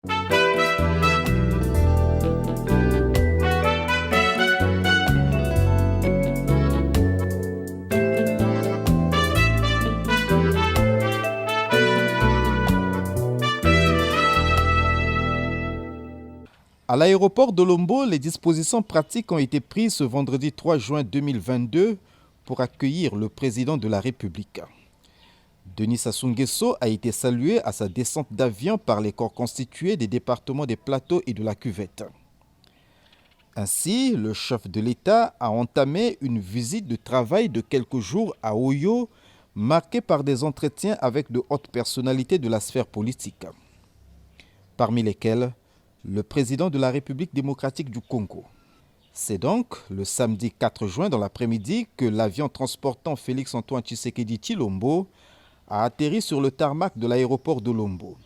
À l'aéroport de Lombo, les dispositions pratiques ont été prises ce vendredi 3 juin 2022 pour accueillir le président de la République. Denis Sassou Nguesso a été salué à sa descente d'avion par les corps constitués des départements des Plateaux et de la Cuvette. Ainsi, le chef de l'État a entamé une visite de travail de quelques jours à Oyo, marquée par des entretiens avec de hautes personnalités de la sphère politique, parmi lesquelles le président de la République démocratique du Congo. C'est donc le samedi 4 juin dans l'après-midi que l'avion transportant Félix-Antoine Tshisekedi Tshilombo a atterri sur le tarmac de l'aéroport de Lombo.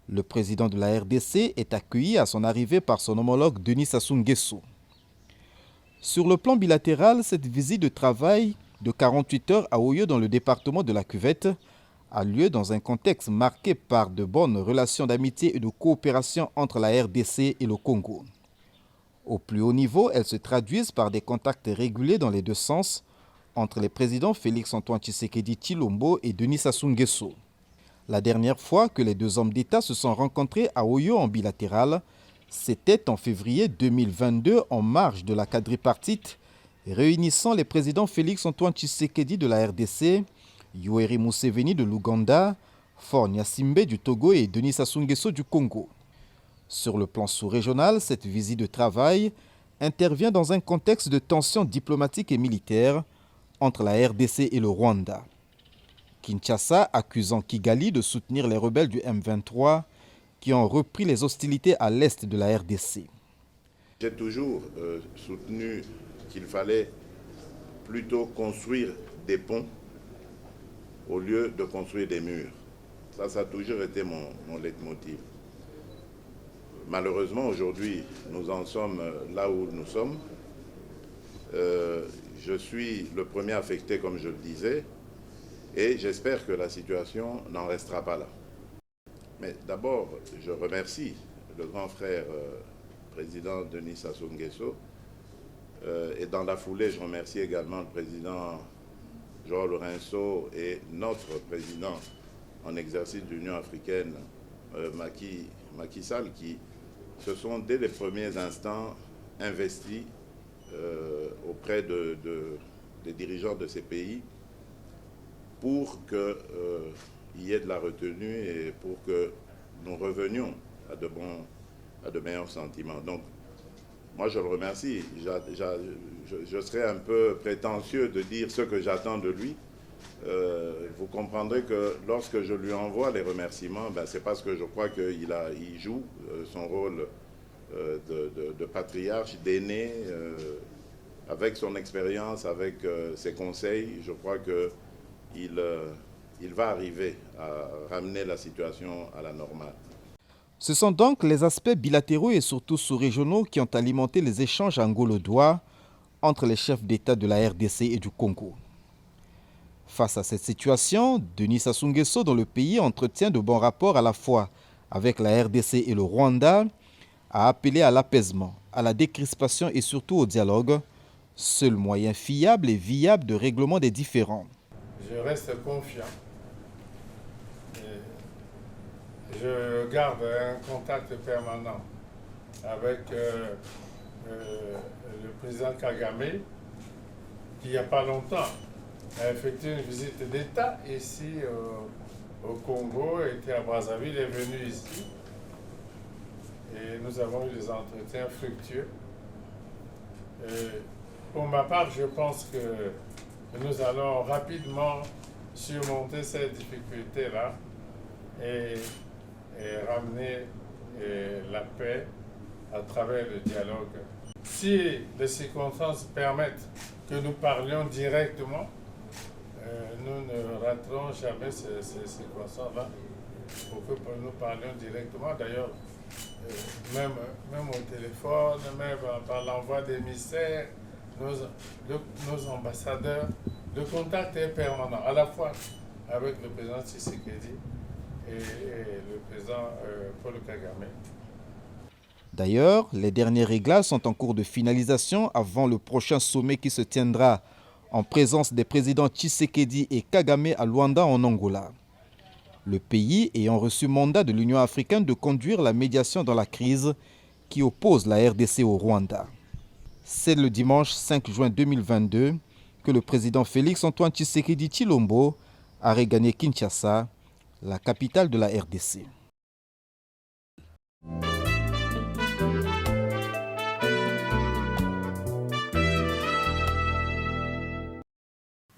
Le président de la RDC est accueilli à son arrivée par son homologue Denis Sassou Nguesso. Sur le plan bilatéral, cette visite de travail de 48 heures à Oyo dans le département de la Cuvette a lieu dans un contexte marqué par de bonnes relations d'amitié et de coopération entre la RDC et le Congo. Au plus haut niveau, elles se traduisent par des contacts réguliers dans les deux sens entre les présidents Félix-Antoine Tshisekedi Tshilombo et Denis Sassou Nguesso. La dernière fois que les deux hommes d'État se sont rencontrés à Oyo en bilatéral, c'était en février 2022 en marge de la quadripartite réunissant les présidents Félix-Antoine Tshisekedi de la RDC, Yoweri Museveni de l'Ouganda, Faure Gnassingbé du Togo et Denis Sassou Nguesso du Congo. Sur le plan sous-régional, cette visite de travail intervient dans un contexte de tensions diplomatiques et militaires entre la RDC et le Rwanda. Kinshasa accusant Kigali de soutenir les rebelles du M23 qui ont repris les hostilités à l'est de la RDC. J'ai toujours soutenu qu'il fallait plutôt construire des ponts au lieu de construire des murs. Ça a toujours été mon leitmotiv. Malheureusement, aujourd'hui, nous en sommes là où nous sommes. Je suis le premier affecté, comme je le disais, et j'espère que la situation n'en restera pas là. Mais d'abord, je remercie le grand frère président Denis Sassou Nguesso, et dans la foulée, je remercie également le président João Lourenço et notre président en exercice de l'Union africaine, Macky Sall, qui se sont dès les premiers instants investis auprès des dirigeants de ces pays pour qu'il y ait de la retenue et pour que nous revenions à de meilleurs sentiments. Donc, moi, je le remercie. Je serais un peu prétentieux de dire ce que j'attends de lui. Vous comprendrez que lorsque je lui envoie les remerciements, c'est parce que je crois qu'il joue son rôle de patriarche, d'aîné, avec son expérience, avec ses conseils. Je crois qu'il va arriver à ramener la situation à la normale. Ce sont donc les aspects bilatéraux et surtout sous-régionaux qui ont alimenté les échanges anglo-dois entre les chefs d'État de la RDC et du Congo. Face à cette situation, Denis Sassou Nguesso, dont le pays entretient de bons rapports à la fois avec la RDC et le Rwanda, a appelé à l'apaisement, à la décrispation et surtout au dialogue, seul moyen fiable et viable de règlement des différends. Je reste confiant. Je garde un contact permanent avec le président Kagame, qui il n'y a pas longtemps a effectué une visite d'État ici au Congo, était à Brazzaville, est venu ici. Et nous avons eu des entretiens fructueux. Pour ma part, je pense que nous allons rapidement surmonter cette difficulté-là et ramener la paix à travers le dialogue. Si les circonstances permettent que nous parlions directement, nous ne raterons jamais ces circonstances-là pour que nous parlions directement. D'ailleurs, même au téléphone, même par l'envoi d'émissaires, nos ambassadeurs, le contact est permanent, à la fois avec le président Tshisekedi et le président Paul Kagame. D'ailleurs, les derniers réglages sont en cours de finalisation avant le prochain sommet qui se tiendra en présence des présidents Tshisekedi et Kagame à Luanda en Angola. Le pays ayant reçu mandat de l'Union africaine de conduire la médiation dans la crise qui oppose la RDC au Rwanda. C'est le dimanche 5 juin 2022 que le président Félix-Antoine Tshisekedi Tshilombo a regagné Kinshasa, la capitale de la RDC.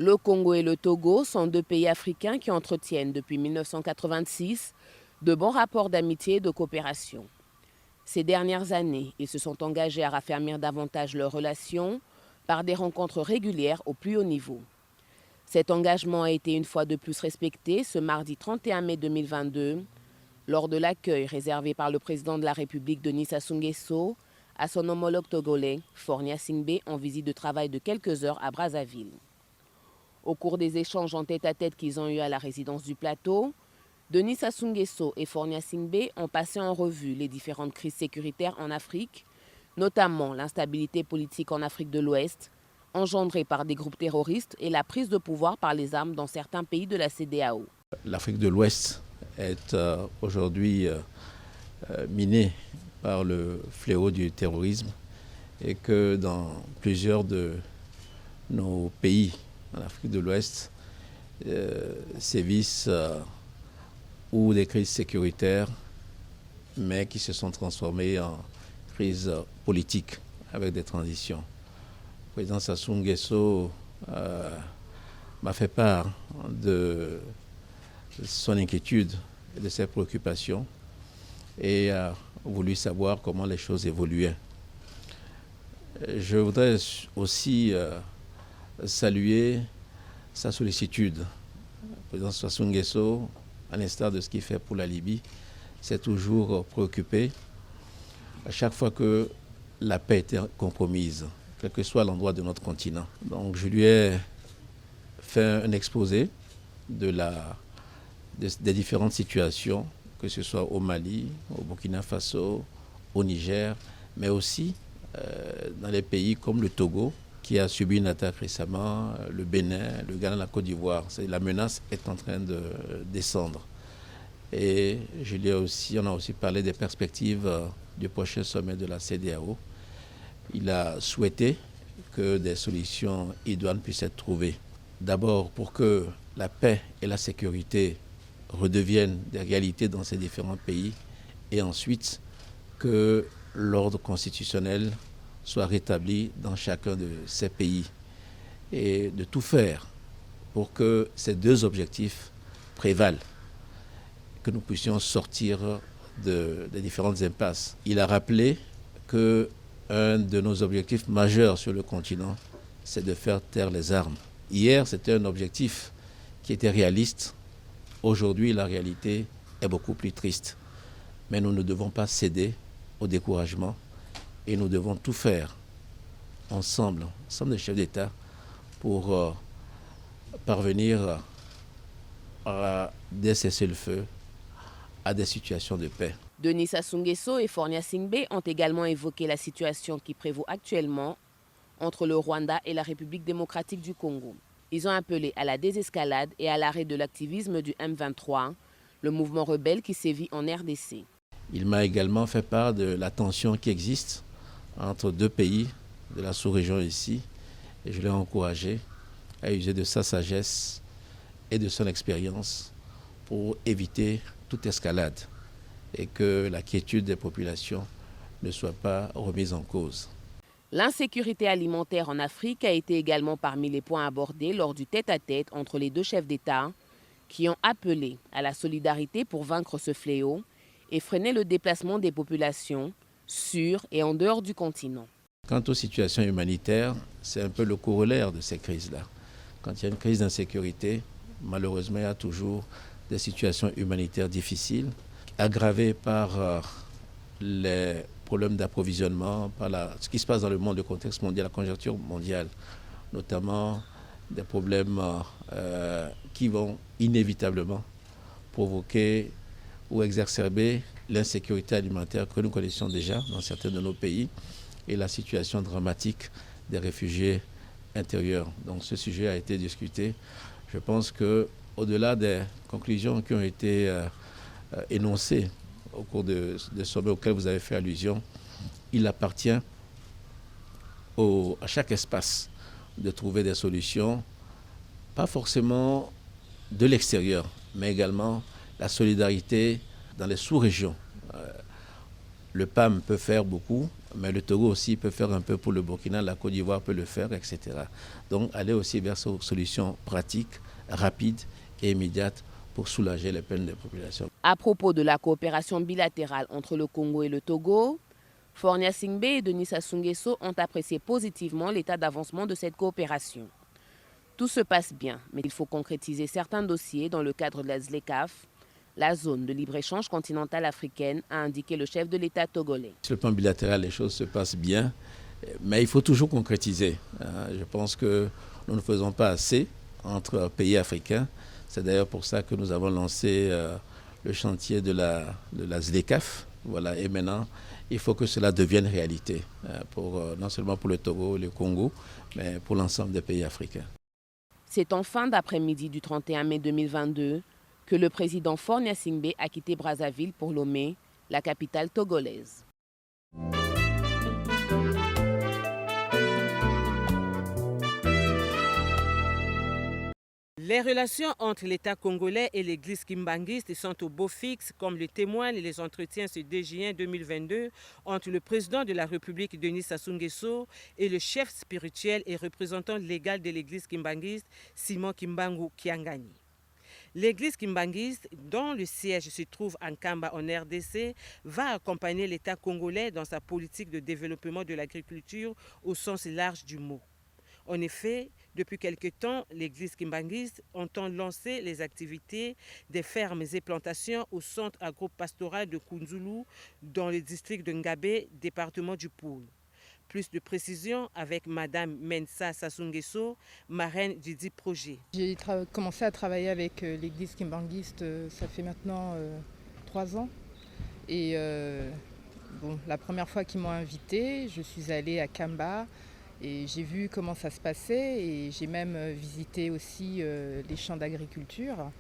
Le Congo et le Togo sont deux pays africains qui entretiennent depuis 1986 de bons rapports d'amitié et de coopération. Ces dernières années, ils se sont engagés à raffermir davantage leurs relations par des rencontres régulières au plus haut niveau. Cet engagement a été une fois de plus respecté ce mardi 31 mai 2022 lors de l'accueil réservé par le président de la République Denis Sassou Nguesso à son homologue togolais Faure Gnassingbé en visite de travail de quelques heures à Brazzaville. Au cours des échanges en tête-à-tête qu'ils ont eus à la résidence du plateau, Denis Sassou Nguesso et Faure Gnassingbé ont passé en revue les différentes crises sécuritaires en Afrique, notamment l'instabilité politique en Afrique de l'Ouest, engendrée par des groupes terroristes et la prise de pouvoir par les armes dans certains pays de la CEDEAO. L'Afrique de l'Ouest est aujourd'hui minée par le fléau du terrorisme et que dans plusieurs de nos pays en Afrique de l'Ouest sévissent ou des crises sécuritaires, mais qui se sont transformées en crises politiques avec des transitions. Le président Sassou Nguesso m'a fait part de son inquiétude et de ses préoccupations et a voulu savoir comment les choses évoluaient. Je voudrais aussi saluer sa sollicitude. Le président Sassou Nguesso, à l'instar de ce qu'il fait pour la Libye, s'est toujours préoccupé à chaque fois que la paix était compromise, quel que soit l'endroit de notre continent. Donc je lui ai fait un exposé des différentes situations, que ce soit au Mali, au Burkina Faso, au Niger, mais aussi dans les pays comme le Togo, qui a subi une attaque récemment, le Bénin, le Ghana, la Côte d'Ivoire. La menace est en train de descendre. Et on a aussi parlé des perspectives du prochain sommet de la CEDEAO. Il a souhaité que des solutions idoines puissent être trouvées. D'abord pour que la paix et la sécurité redeviennent des réalités dans ces différents pays, et ensuite que l'ordre constitutionnel soit rétabli dans chacun de ces pays, et de tout faire pour que ces deux objectifs prévalent, que nous puissions sortir des différentes impasses. Il a rappelé qu'un de nos objectifs majeurs sur le continent, c'est de faire taire les armes. Hier, c'était un objectif qui était réaliste. Aujourd'hui, la réalité est beaucoup plus triste. Mais nous ne devons pas céder au découragement et nous devons tout faire ensemble les chefs d'État, pour parvenir à des cessez-le-feu, à des situations de paix. Denis Sassou Nguesso et Faure Gnassingbé ont également évoqué la situation qui prévaut actuellement entre le Rwanda et la République démocratique du Congo. Ils ont appelé à la désescalade et à l'arrêt de l'activisme du M23, le mouvement rebelle qui sévit en RDC. Il m'a également fait part de la tension qui existe entre deux pays de la sous-région ici, et je l'ai encouragé à user de sa sagesse et de son expérience pour éviter toute escalade et que la quiétude des populations ne soit pas remise en cause. L'insécurité alimentaire en Afrique a été également parmi les points abordés lors du tête-à-tête entre les deux chefs d'État qui ont appelé à la solidarité pour vaincre ce fléau et freiner le déplacement des populations sur et en dehors du continent. Quant aux situations humanitaires, c'est un peu le corollaire de ces crises-là. Quand il y a une crise d'insécurité, malheureusement, il y a toujours des situations humanitaires difficiles, aggravées par les problèmes d'approvisionnement, par ce qui se passe dans le monde, le contexte mondial, la conjoncture mondiale, notamment des problèmes qui vont inévitablement provoquer ou exacerber l'insécurité alimentaire que nous connaissions déjà dans certains de nos pays et la situation dramatique des réfugiés intérieurs. Donc ce sujet a été discuté. Je pense qu'au-delà des conclusions qui ont été énoncées au cours de sommet auquel vous avez fait allusion, il appartient à chaque espace de trouver des solutions, pas forcément de l'extérieur, mais également la solidarité dans les sous-régions. Le PAM peut faire beaucoup, mais le Togo aussi peut faire un peu pour le Burkina, la Côte d'Ivoire peut le faire, etc. Donc aller aussi vers ces solutions pratiques, rapides et immédiates pour soulager les peines des populations. À propos de la coopération bilatérale entre le Congo et le Togo, Fornia Singbe et Denis Sassou Nguesso ont apprécié positivement l'état d'avancement de cette coopération. Tout se passe bien, mais il faut concrétiser certains dossiers dans le cadre de la ZLECAf, la zone de libre-échange continentale africaine, a indiqué le chef de l'État togolais. Sur le plan bilatéral, les choses se passent bien, mais il faut toujours concrétiser. Je pense que nous ne faisons pas assez entre pays africains. C'est d'ailleurs pour ça que nous avons lancé le chantier de la ZLECAf. Voilà, et maintenant, il faut que cela devienne réalité, non seulement pour le Togo et le Congo, mais pour l'ensemble des pays africains. C'est en fin d'après-midi du 31 mai 2022 que le président Fornia Singbe a quitté Brazzaville pour Lomé, la capitale togolaise. Les relations entre l'État congolais et l'Église kimbangiste sont au beau fixe, comme le témoignent les entretiens ce 2 juin 2022 entre le président de la République Denis Sassou Nguesso et le chef spirituel et représentant légal de l'Église kimbangiste Simon Kimbangu Kiangani. L'Église kimbangiste, dont le siège se trouve en Kamba en RDC, va accompagner l'État congolais dans sa politique de développement de l'agriculture au sens large du mot. En effet, depuis quelque temps, l'Église kimbangiste entend lancer les activités des fermes et plantations au centre agro-pastoral de Kunzulu dans le district de Ngabé, département du Poul. Plus de précisions avec Madame Mensa Sassou Nguesso, marraine du dit projet. J'ai commencé à travailler avec l'Église kimbangiste, ça fait maintenant 3 ans. Et la première fois qu'ils m'ont invitée, je suis allée à Kamba. Et j'ai vu comment ça se passait et j'ai même visité aussi les champs d'agriculture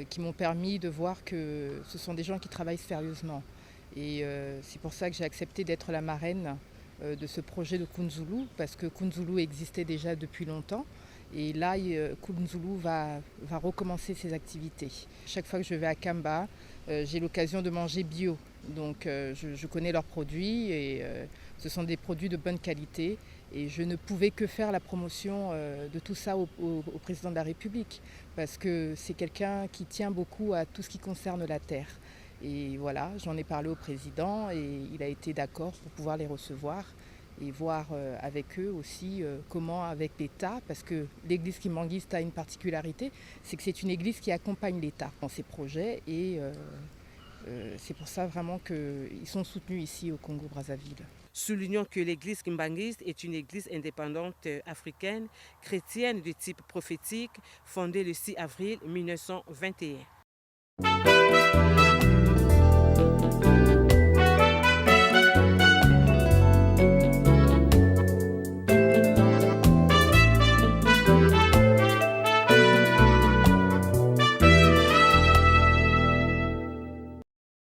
qui m'ont permis de voir que ce sont des gens qui travaillent sérieusement. Et c'est pour ça que j'ai accepté d'être la marraine de ce projet de Kunzulu, parce que Kunzulu existait déjà depuis longtemps. Et là, Kunzulu va recommencer ses activités. Chaque fois que je vais à Kamba, j'ai l'occasion de manger bio. Donc je connais leurs produits et ce sont des produits de bonne qualité. Et je ne pouvais que faire la promotion de tout ça au président de la République, parce que c'est quelqu'un qui tient beaucoup à tout ce qui concerne la terre. Et voilà, j'en ai parlé au président et il a été d'accord pour pouvoir les recevoir et voir avec eux aussi comment avec l'État, parce que l'église kimbangiste a une particularité, c'est que c'est une église qui accompagne l'État dans ses projets et c'est pour ça vraiment qu'ils sont soutenus ici au Congo-Brazzaville. Soulignons que l'église kimbangiste est une église indépendante africaine, chrétienne de type prophétique, fondée le 6 avril 1921.